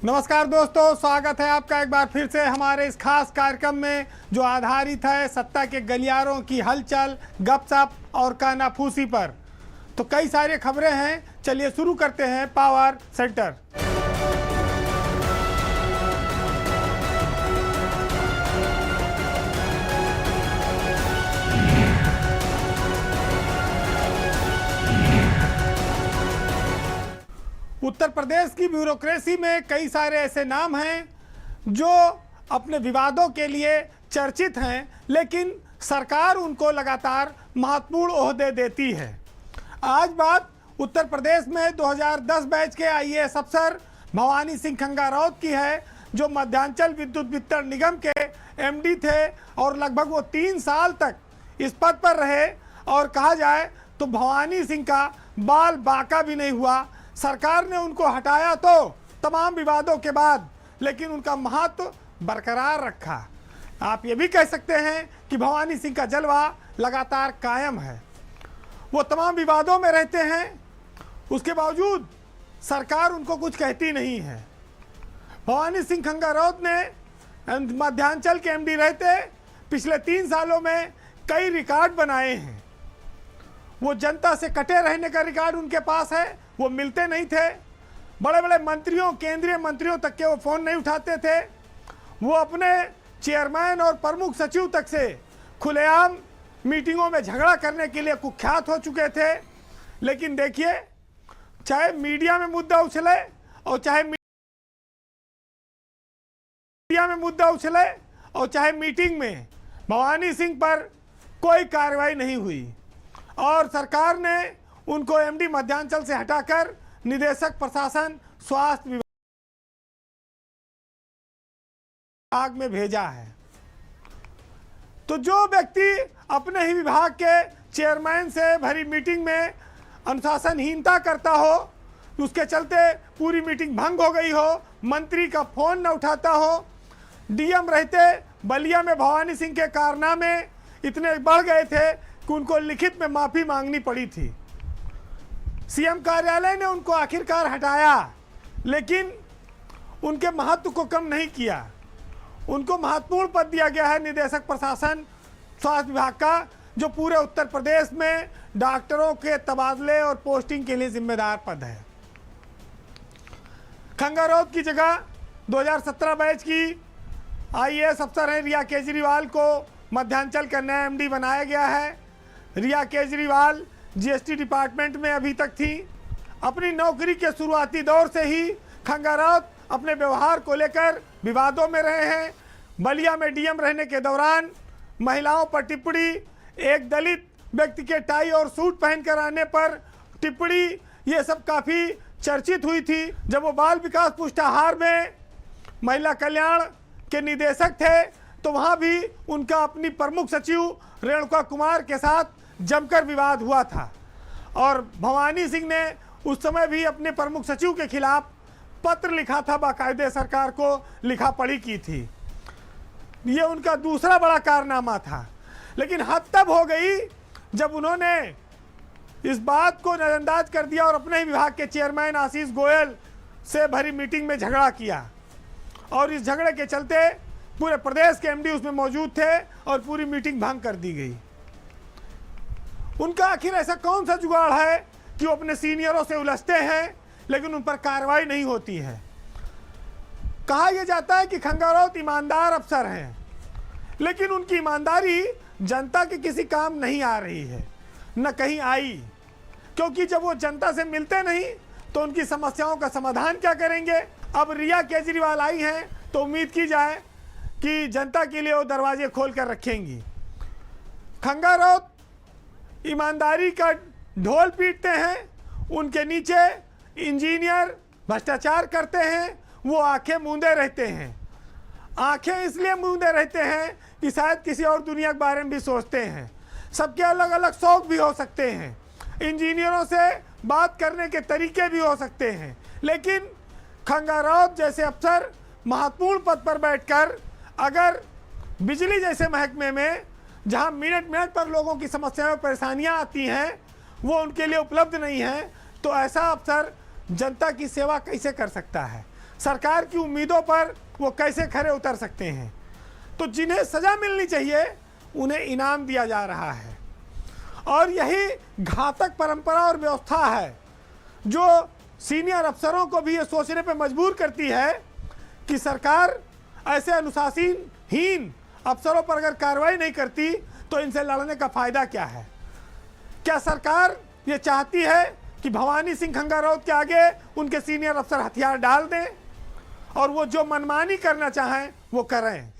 नमस्कार दोस्तों, स्वागत है आपका एक बार फिर से हमारे इस खास कार्यक्रम में जो आधारित है सत्ता के गलियारों की हलचल, गपशप और कानाफूसी पर। तो कई सारी खबरें हैं, चलिए शुरू करते हैं पावर सेंटर। उत्तर प्रदेश की ब्यूरोक्रेसी में कई सारे ऐसे नाम हैं जो अपने विवादों के लिए चर्चित हैं, लेकिन सरकार उनको लगातार महत्वपूर्ण ओहदे देती है। आज बात उत्तर प्रदेश में 2010 बैच के आईएएस अफसर भवानी सिंह खंगाराउत की है, जो मध्यांचल विद्युत वितरण निगम के एमडी थे और लगभग वो 3 साल तक इस पद पर रहे। और कहा जाए तो भवानी सिंह का बाल बाका भी नहीं हुआ। सरकार ने उनको हटाया तो तमाम विवादों के बाद, लेकिन उनका महत्व बरकरार रखा। आप ये भी कह सकते हैं कि भवानी सिंह का जलवा लगातार कायम है। वो तमाम विवादों में रहते हैं, उसके बावजूद सरकार उनको कुछ कहती नहीं है। भवानी सिंह खंगाराउत ने मध्यांचल के एमडी रहते पिछले 3 सालों में कई रिकॉर्ड बनाए हैं। वो जनता से कटे रहने का रिकॉर्ड उनके पास है। वो मिलते नहीं थे, बड़े बड़े मंत्रियों, केंद्रीय मंत्रियों तक के वो फ़ोन नहीं उठाते थे। वो अपने चेयरमैन और प्रमुख सचिव तक से खुलेआम मीटिंगों में झगड़ा करने के लिए कुख्यात हो चुके थे। लेकिन देखिए, चाहे मीडिया में मुद्दा उछले और चाहे मीटिंग में भवानी सिंह पर कोई कार्रवाई नहीं हुई और सरकार ने उनको एमडी मध्यांचल से हटाकर निदेशक प्रशासन स्वास्थ्य विभाग में भेजा है। तो जो व्यक्ति अपने ही विभाग के चेयरमैन से भरी मीटिंग में अनुशासनहीनता करता हो, उसके चलते पूरी मीटिंग भंग हो गई हो, मंत्री का फोन न उठाता हो, डीएम रहते बलिया में भवानी सिंह के कारनामे इतने बढ़ गए थे कि उनको लिखित में माफ़ी मांगनी पड़ी थी। सीएम कार्यालय ने उनको आखिरकार हटाया, लेकिन उनके महत्व को कम नहीं किया। उनको महत्वपूर्ण पद दिया गया है निदेशक प्रशासन स्वास्थ्य विभाग का, जो पूरे उत्तर प्रदेश में डॉक्टरों के तबादले और पोस्टिंग के लिए जिम्मेदार पद है। खंगाराउत की जगह 2017 बैच की आईएएस अफसर हैं रिया केजरीवाल को मध्यांचल का नया एमडी बनाया गया है। रिया केजरीवाल जीएसटी डिपार्टमेंट में अभी तक थी। अपनी नौकरी के शुरुआती दौर से ही खंगाराउत अपने व्यवहार को लेकर विवादों में रहे हैं। बलिया में डीएम रहने के दौरान महिलाओं पर टिप्पणी, एक दलित व्यक्ति के टाई और सूट पहनकर आने पर टिप्पणी, ये सब काफ़ी चर्चित हुई थी। जब वो बाल विकास पुष्टाहार में महिला कल्याण के निदेशक थे तो वहाँ भी उनका अपनी प्रमुख सचिव रेणुका कुमार के साथ जमकर विवाद हुआ था और भवानी सिंह ने उस समय भी अपने प्रमुख सचिव के खिलाफ पत्र लिखा था, बाकायदे सरकार को लिखा पढ़ी की थी। ये उनका दूसरा बड़ा कारनामा था। लेकिन हद तब हो गई जब उन्होंने इस बात को नजरअंदाज कर दिया और अपने ही विभाग के चेयरमैन आशीष गोयल से भरी मीटिंग में झगड़ा किया और इस झगड़े के चलते पूरे प्रदेश के एमडी उसमें मौजूद थे और पूरी मीटिंग भंग कर दी गई। उनका आखिर ऐसा कौन सा जुगाड़ है कि वो अपने सीनियरों से उलझते हैं लेकिन उन पर कार्रवाई नहीं होती है। कहा यह जाता है कि खंगाराउत ईमानदार अफसर हैं, लेकिन उनकी ईमानदारी जनता के किसी काम नहीं आ रही है, न कहीं आई, क्योंकि जब वो जनता से मिलते नहीं तो उनकी समस्याओं का समाधान क्या करेंगे। अब रिया केजरीवाल आई हैं तो उम्मीद की जाए कि जनता के लिए वो दरवाजे खोल कर रखेंगी। खंगाराउत ईमानदारी का ढोल पीटते हैं, उनके नीचे इंजीनियर भ्रष्टाचार करते हैं, वो आंखें मूंदे रहते हैं। आंखें इसलिए मूंदे रहते हैं कि शायद किसी और दुनिया के बारे में भी सोचते हैं। सबके अलग अलग शौक भी हो सकते हैं, इंजीनियरों से बात करने के तरीके भी हो सकते हैं, लेकिन खंगाराउत जैसे अफसर महत्वपूर्ण पद पर बैठकर अगर बिजली जैसे महकमे में, जहां मिनट मिनट पर लोगों की समस्याएं परेशानियां आती हैं, वो उनके लिए उपलब्ध नहीं है, तो ऐसा अफसर जनता की सेवा कैसे कर सकता है। सरकार की उम्मीदों पर वो कैसे खरे उतर सकते हैं। तो जिन्हें सज़ा मिलनी चाहिए उन्हें इनाम दिया जा रहा है, और यही घातक परंपरा और व्यवस्था है जो सीनियर अफसरों को भी ये सोचने पर मजबूर करती है कि सरकार ऐसे अनुशासनहीन अफसरों पर अगर कार्रवाई नहीं करती तो इनसे लड़ने का फ़ायदा क्या है। क्या सरकार ये चाहती है कि भवानी सिंह खंगाराउत के आगे उनके सीनियर अफसर हथियार डाल दें और वो जो मनमानी करना चाहें वो करें।